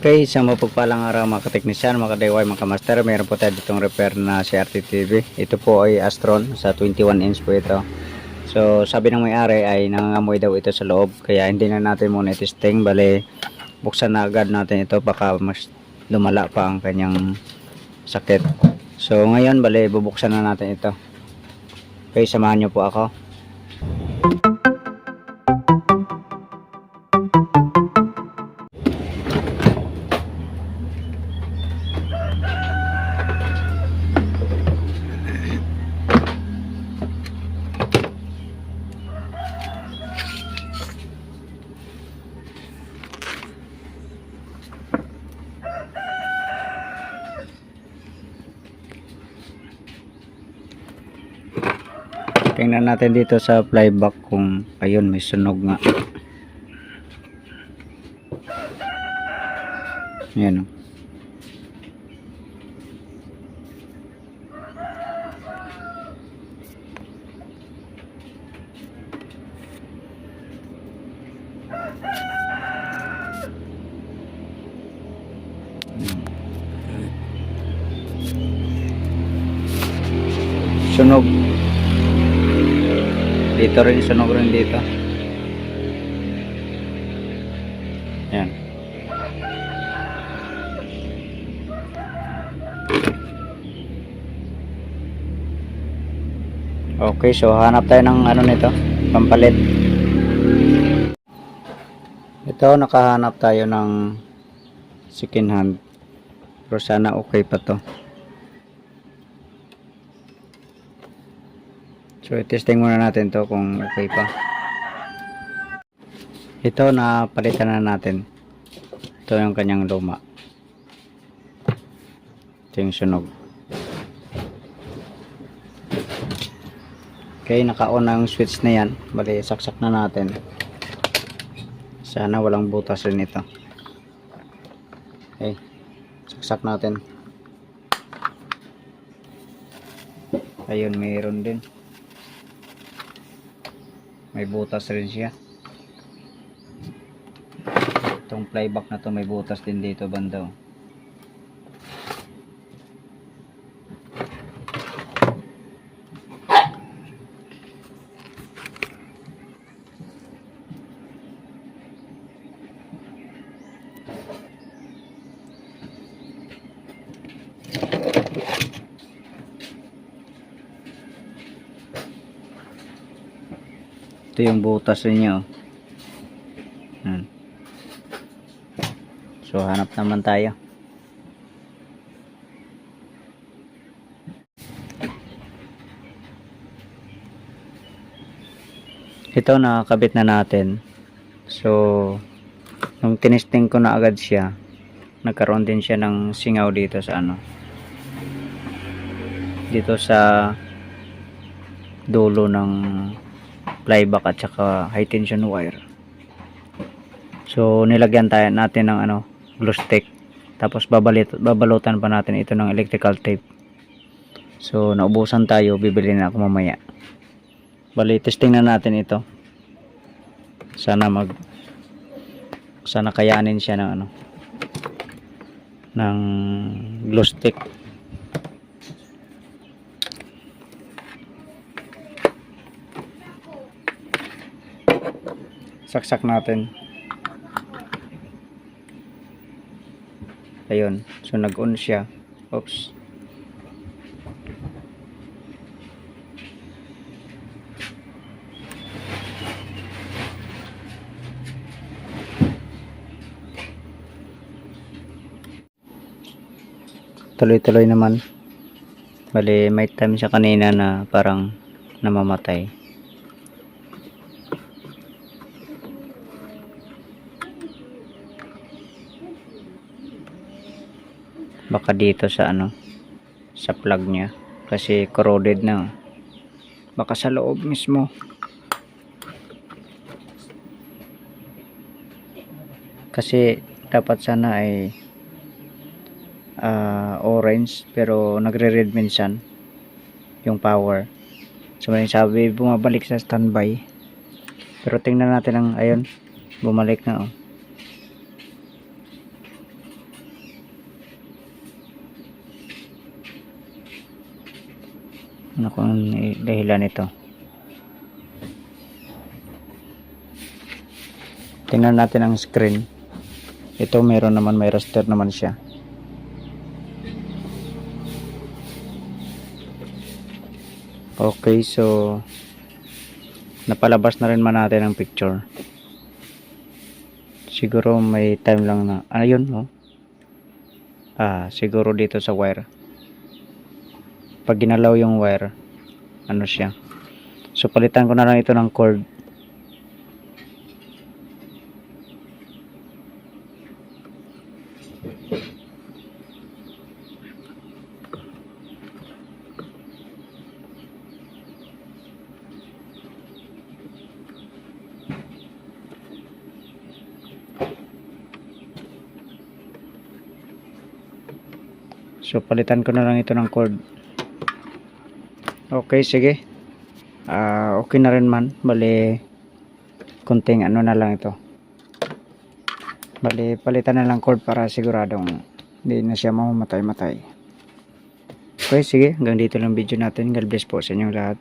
Okay, isang mapagpalang araw mga kateknisyan, mga ka-DIY, mga ka-master. Meron po tayo ditong repair na CRT TV. Ito po ay Astron sa 21 inch po ito. So sabi ng may-ari ay nangangamoy daw ito sa loob, kaya hindi na natin muna i-testing. Bale, buksan na agad natin ito, baka mas lumala pa ang kanyang sakit. So ngayon, bale, bubuksan na natin ito. Okay, samahan nyo po ako. Tingnan natin dito sa flyback kung ayun, may sunog nga. Ayan o. Sunog. Dito rin, sunog rin dito. Yan. Okay, so hanap tayo ng ano nito, pampalit. Ito, nakahanap tayo ng second hand. Pero sana okay pa to. So i-testing muna natin to kung okay pa. Ito, napalitan na natin. Ito yung kanyang luma. Ito yung sunog. Okay, naka-on na yung switch na yan. Bali, saksak na natin. Sana walang butas rin ito. Okay, saksak natin. Ayun, mayroon din. May butas rin siya. Itong flyback na to may butas din dito banda. Ito yung butas niya. So hanap naman tayo. Ito, nakakabit na natin. So nung tinesting ko na agad siya, nagkaroon din siya ng singaw dito sa ano, dito sa dulo ng flyback at saka high tension wire. So nilagyan tayo natin ng ano, glue stick, tapos babalutan pa natin ito ng electrical tape. So naubusan tayo, bibili na ako mamaya. Bali, testing na natin ito. Sana kayanin siya ng ano, ng glue stick. Saksak natin. Ayun, so nag-on siya. Oops. Tuloy-tuloy naman. Bali, may time siya kanina na parang namamatay. Baka dito sa ano, sa plug niya, kasi corroded na. Baka sa loob mismo. Kasi dapat sana ay orange, pero nagre-red minsan yung power. So may sabi bumabalik sa standby, pero tingnan natin ang ayun, bumalik na. ano kung dahilan nito. Tingnan natin ang screen. Ito meron naman, may raster naman siya. Okay, so napalabas na rin man natin ang picture. Siguro may time lang na ayun, oh. Siguro dito sa wire. Pag ginalaw yung wire, ano siya. So palitan ko na lang ito ng cord. So palitan ko na lang ito ng cord. Okay, sige. Okay na rin man. Bali konting ano na lang ito. Bali palitan na lang cord para siguradong hindi na siya mamamatay-matay. Okay, sige. Hanggang dito lang video natin. God bless po sa inyong lahat.